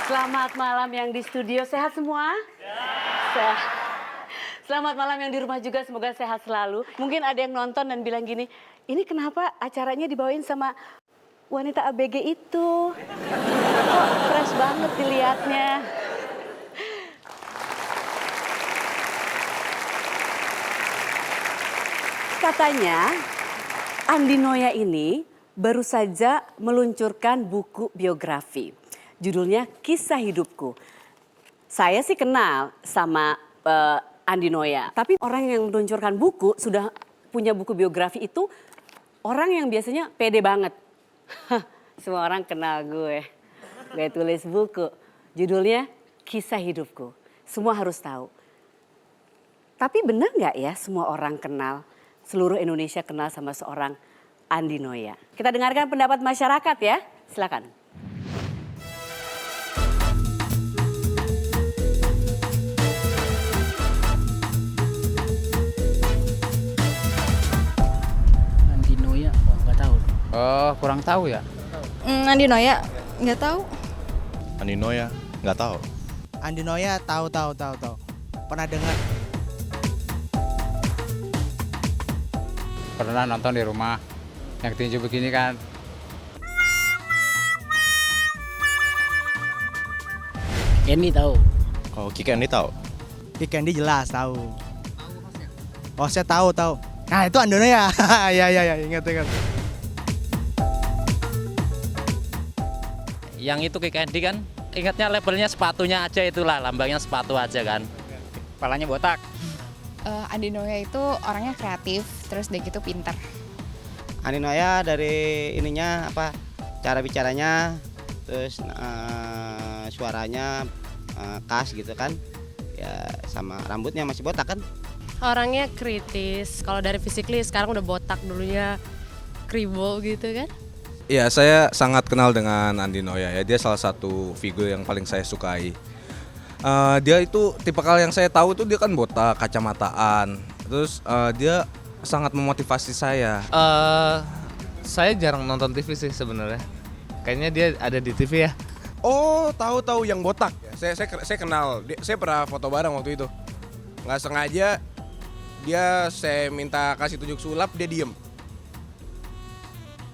Selamat malam yang di studio, sehat semua? Sehat. Selamat malam yang di rumah juga, semoga sehat selalu. Mungkin ada yang nonton dan bilang gini, ini kenapa acaranya dibawain sama wanita ABG itu? Kok fresh banget dilihatnya. Katanya Andi Noya ini baru saja meluncurkan buku biografi. Judulnya Kisah Hidupku. Saya sih kenal sama Andi Noya. Tapi orang yang meluncurkan buku, sudah punya buku biografi itu orang yang biasanya pede banget. Semua orang kenal gue. Gue tulis buku. Judulnya Kisah Hidupku. Semua harus tahu. Tapi benar nggak ya semua orang kenal? Seluruh Indonesia kenal sama seorang Andi Noya. Kita dengarkan pendapat masyarakat ya, silakan. Andi Noya, oh nggak tahu. Kurang tahu ya. Andi Noya, nggak tahu. Andi Noya, nggak tahu. Andi Noya tahu. Pernah dengar. Pernah nonton di rumah yang tinju begini kan. Kenny tahu. Oh, Kiki Andi tahu. Kick Candy jelas tahu. Oh saya tahu. Nah itu Andi Noya. Ya ingat. Yang itu Kick Andy kan, ingatnya labelnya sepatunya aja, itulah lambangnya sepatu aja kan. Kepalanya botak. Andi Noya itu orangnya kreatif, terus dia gitu pinter. Andi Noya dari ininya apa, cara bicaranya, terus suaranya khas gitu kan, ya sama rambutnya masih botak kan. Orangnya kritis, kalau dari physically sekarang udah botak, dulunya kribo gitu kan. Iya, saya sangat kenal dengan Andi Noya ya. Dia salah satu figur yang paling saya sukai. Dia itu tipikal yang saya tahu tuh dia kan botak, kacamataan. Terus dia sangat memotivasi saya. Saya jarang nonton TV sih sebenarnya. Kayaknya dia ada di TV ya. Oh, tahu yang botak. Saya kenal. Saya pernah foto bareng waktu itu. Nggak sengaja saya minta kasih tunjuk sulap, dia diem.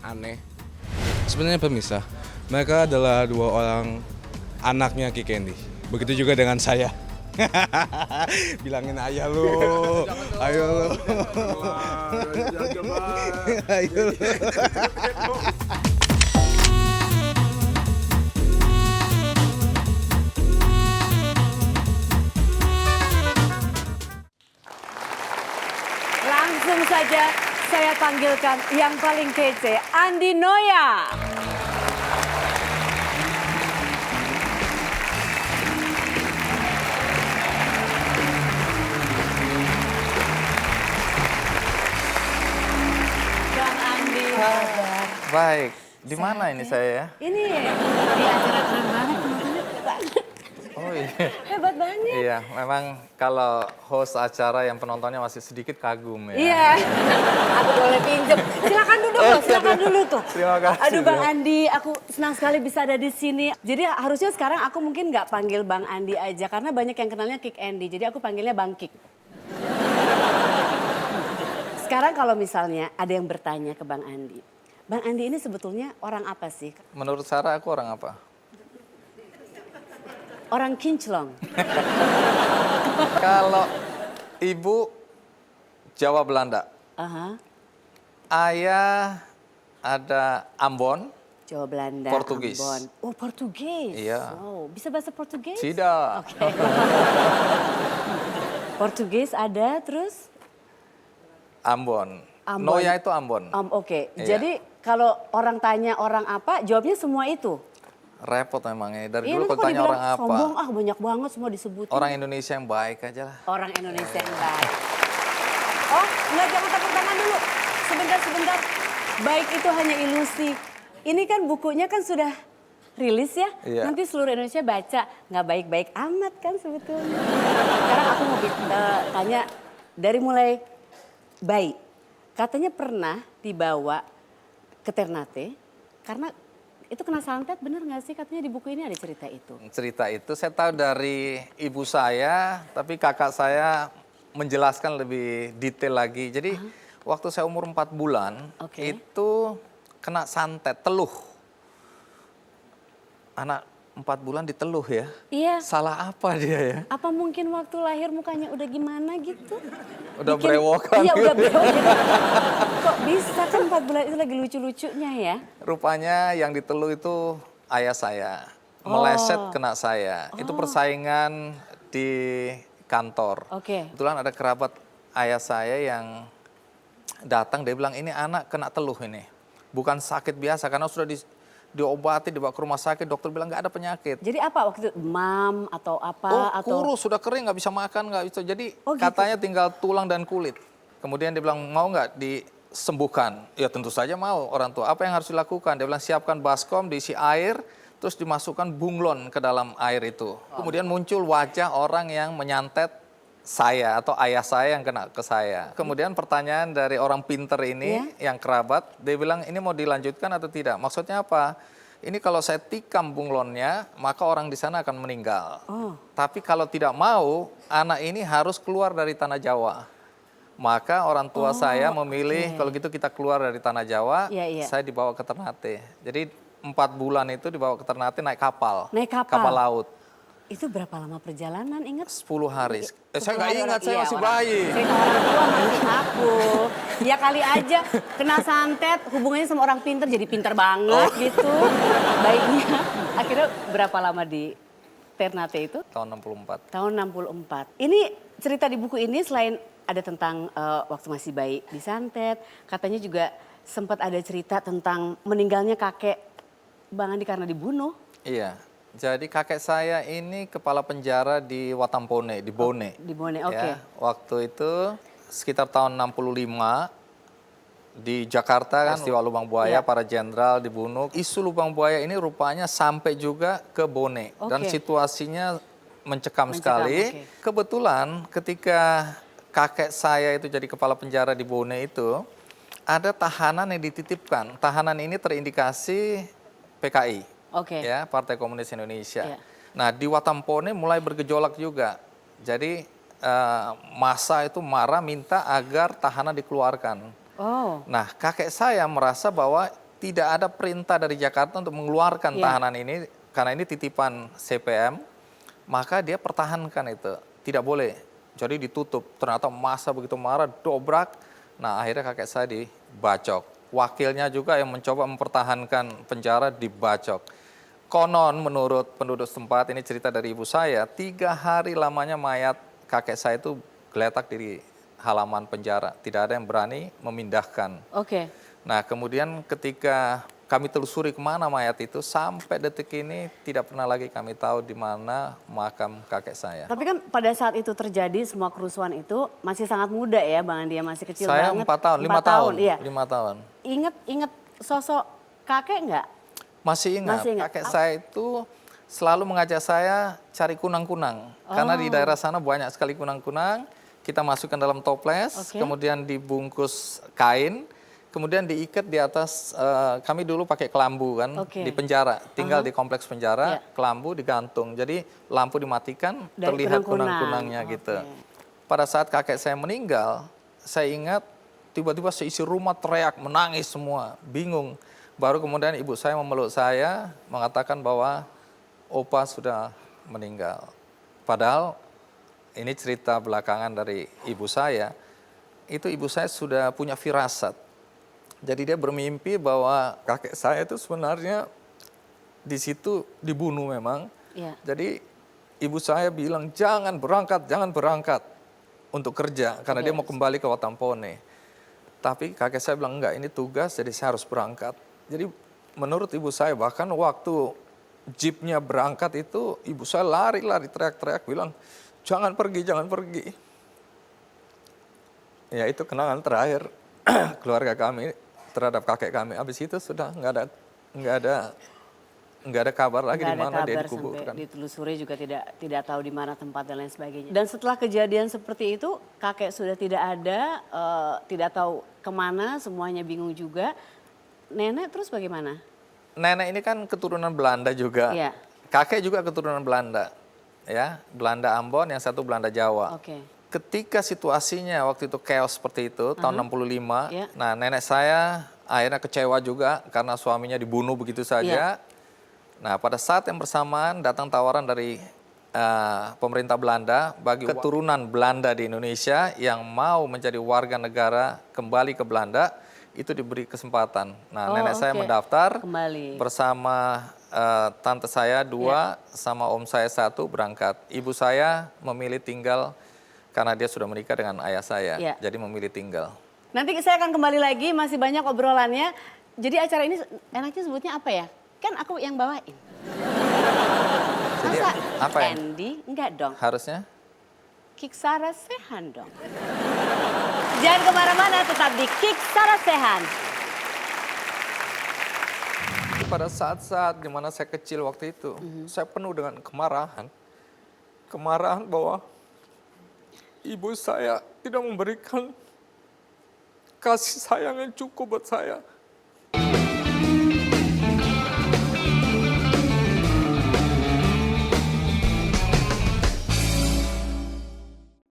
Aneh. Sebenarnya pemisah. Mereka adalah dua orang anaknya Ki Candy. Begitu juga dengan saya. Bilangin ayah lu. Ayo lu. Ayo lu. Langsung saja saya panggilkan yang paling kece, Andi Noya. Bang Andi, kabar? Baik, di mana ini saya ya? Ini di acara keren banget, penontonnya keren banget. Oh iya. Hebat banget. Iya, memang kalau host acara yang penontonnya masih sedikit kagum ya. Iya, aku boleh pinjem. Silakan duduk loh, silakan dulu tuh. Terima kasih. Aduh Bang Andi, aku senang sekali bisa ada di sini. Jadi harusnya sekarang aku mungkin nggak panggil Bang Andi aja, karena banyak yang kenalnya Kick Andy. Jadi aku panggilnya Bang Kick. Sekarang kalau misalnya ada yang bertanya ke Bang Andi ini sebetulnya orang apa sih? Menurut Sarah aku orang apa? Orang kinclong. Kalau ibu Jawa Belanda. Ayah ada Ambon. Jawa Belanda, Portugis. Ambon. Oh Portugis. Iya. Oh, bisa bahasa Portugis? Tidak. Oke. Portugis ada terus? Ambon. Ambon. Noya itu Ambon. Oke. Iya. Jadi kalau orang tanya orang apa, jawabnya semua itu? Repot memangnya. Dari Iya, dulu nanti kalau kalau tanya dibilang orang apa. sombong, banyak banget semua disebutin. Orang Indonesia yang baik aja lah. Orang Indonesia yang baik. Oh, enggak, jangan tepuk tangan dulu. Sebentar. Baik itu hanya ilusi. Ini kan bukunya kan sudah rilis ya. Iya. Nanti seluruh Indonesia baca. Nggak baik-baik amat kan sebetulnya. Sekarang aku mau tanya dari mulai bayi. Katanya pernah dibawa ke Ternate karena Itu kena santet bener nggak sih? Katanya di buku ini ada cerita itu. Cerita itu saya tahu dari ibu saya, tapi kakak saya menjelaskan lebih detail lagi. Jadi waktu saya umur 4 bulan, itu kena santet, teluh. Anak 4 bulan diteluh ya? Iya. Salah apa dia ya? Apa mungkin waktu lahir mukanya udah gimana gitu? Udah berewokan Iya gitu udah ya. berewokan. Kok bisa kan 4 bulan itu lagi lucu-lucunya ya? Rupanya yang diteluh itu ayah saya. Meleset kena saya. Itu persaingan di kantor. Kebetulan ada kerabat ayah saya yang datang, dia bilang ini anak kena teluh ini. Bukan sakit biasa karena sudah diobati, dibawa ke rumah sakit, dokter bilang nggak ada penyakit. Jadi apa waktu itu? Demam atau apa? Atau Kurus, sudah kering, nggak bisa makan, nggak bisa. Jadi katanya tinggal tulang dan kulit. Kemudian dia bilang mau nggak disembuhkan? Ya tentu saja mau orang tua. Apa yang harus dilakukan? Dia bilang siapkan baskom, diisi air, terus dimasukkan bunglon ke dalam air itu. Kemudian muncul wajah orang yang menyantet saya atau ayah saya yang kena ke saya. Kemudian pertanyaan dari orang pinter ini yang kerabat, dia bilang ini mau dilanjutkan atau tidak? Maksudnya apa? Ini kalau saya tikam bunglonnya, maka orang di sana akan meninggal. Tapi kalau tidak mau, anak ini harus keluar dari tanah Jawa. Maka orang tua saya memilih kalau gitu kita keluar dari tanah Jawa, saya dibawa ke Ternate. Jadi 4 bulan itu dibawa ke Ternate naik kapal. Kapal laut. itu berapa lama perjalanan ingat? 10 hari. Saya nggak ingat, saya masih bayi. Saya orang tua masih aku. Ya kali aja kena santet, hubungannya sama orang pinter jadi pinter banget gitu. Baiknya. Akhirnya berapa lama di Ternate itu? Tahun 64. Tahun 64. Ini cerita di buku ini selain ada tentang waktu masih bayi disantet, katanya juga sempat ada cerita tentang meninggalnya kakek Bang Andi karena dibunuh. Iya. Jadi kakek saya ini kepala penjara di Watampone, di Bone. Di Bone, oke. Waktu itu sekitar tahun 65 di Jakarta kan peristiwa Lubang Buaya, para jenderal dibunuh. Isu Lubang Buaya ini rupanya sampai juga ke Bone dan situasinya mencekam sekali. Kebetulan ketika kakek saya itu jadi kepala penjara di Bone itu ada tahanan yang dititipkan. Tahanan ini terindikasi PKI. Ya, Partai Komunis Indonesia. Nah, di Watampone mulai bergejolak juga. Jadi massa itu marah minta agar tahanan dikeluarkan. Nah, kakek saya merasa bahwa tidak ada perintah dari Jakarta untuk mengeluarkan tahanan ini karena ini titipan CPM, maka dia pertahankan itu. Tidak boleh. Jadi ditutup. Ternyata massa begitu marah, dobrak. Nah, akhirnya kakek saya dibacok. Wakilnya juga yang mencoba mempertahankan penjara dibacok. Konon menurut penduduk setempat, ini cerita dari ibu saya, 3 hari lamanya mayat kakek saya itu geletak di halaman penjara. Tidak ada yang berani memindahkan. Nah kemudian ketika kami telusuri kemana mayat itu, sampai detik ini tidak pernah lagi kami tahu di mana makam kakek saya. Tapi kan pada saat itu terjadi semua kerusuhan itu masih sangat muda ya Bang Andi, masih kecil saya banget. 4 tahun, 5 tahun. Iya. 5 tahun. Ingat sosok kakek nggak? Masih ingat. Kakek saya itu selalu mengajak saya cari kunang-kunang. Karena di daerah sana banyak sekali kunang-kunang. Kita masukkan dalam toples, kemudian dibungkus kain, kemudian diikat di atas, kami dulu pakai kelambu kan, di penjara. Tinggal di kompleks penjara, kelambu digantung. Jadi lampu dimatikan, terlihat kunang-kunangnya gitu. Pada saat kakek saya meninggal, saya ingat tiba-tiba seisi rumah teriak, menangis semua, bingung. Baru kemudian ibu saya memeluk saya, mengatakan bahwa opa sudah meninggal. Padahal ini cerita belakangan dari ibu saya, itu ibu saya sudah punya firasat. Jadi dia bermimpi bahwa kakek saya itu sebenarnya di situ dibunuh memang. Jadi ibu saya bilang jangan berangkat untuk kerja karena dia mau kembali ke Watampone. Tapi kakek saya bilang enggak, ini tugas jadi saya harus berangkat. Jadi menurut ibu saya bahkan waktu jeepnya berangkat itu ibu saya lari-lari teriak-teriak bilang jangan pergi. Ya itu kenangan terakhir keluarga kami terhadap kakek kami. Habis itu sudah nggak ada kabar lagi di mana dia dikuburkan. Ditelusuri juga tidak tahu di mana tempat dan lain sebagainya. Dan setelah kejadian seperti itu kakek sudah tidak ada, tidak tahu kemana, semuanya bingung juga. Nenek terus bagaimana? nenek ini kan keturunan Belanda juga. Iya. Kakek juga keturunan Belanda. Ya, Belanda Ambon, yang satu Belanda Jawa. Oke. Ketika situasinya waktu itu chaos seperti itu, tahun 65, Iya. nah nenek saya akhirnya kecewa juga karena suaminya dibunuh begitu saja. Nah, pada saat yang bersamaan datang tawaran dari pemerintah Belanda bagi keturunan Belanda di Indonesia yang mau menjadi warga negara kembali ke Belanda, itu diberi kesempatan. Nah, nenek saya mendaftar Kembali. bersama tante saya 2, sama om saya 1 berangkat. Ibu saya memilih tinggal karena dia sudah menikah dengan ayah saya, Iya. jadi memilih tinggal. Nanti saya akan kembali lagi, masih banyak obrolannya. Jadi acara ini enaknya sebutnya apa ya? Kan aku yang bawain. Jadi Masa apa ya? Andy? Enggak dong. Harusnya? Kick Sarasehan dong. Jangan kemana-mana, tetap di Kick Sarasehan. Pada saat-saat di mana saya kecil waktu itu, saya penuh dengan kemarahan. Kemarahan bahwa ibu saya tidak memberikan kasih sayang yang cukup buat saya.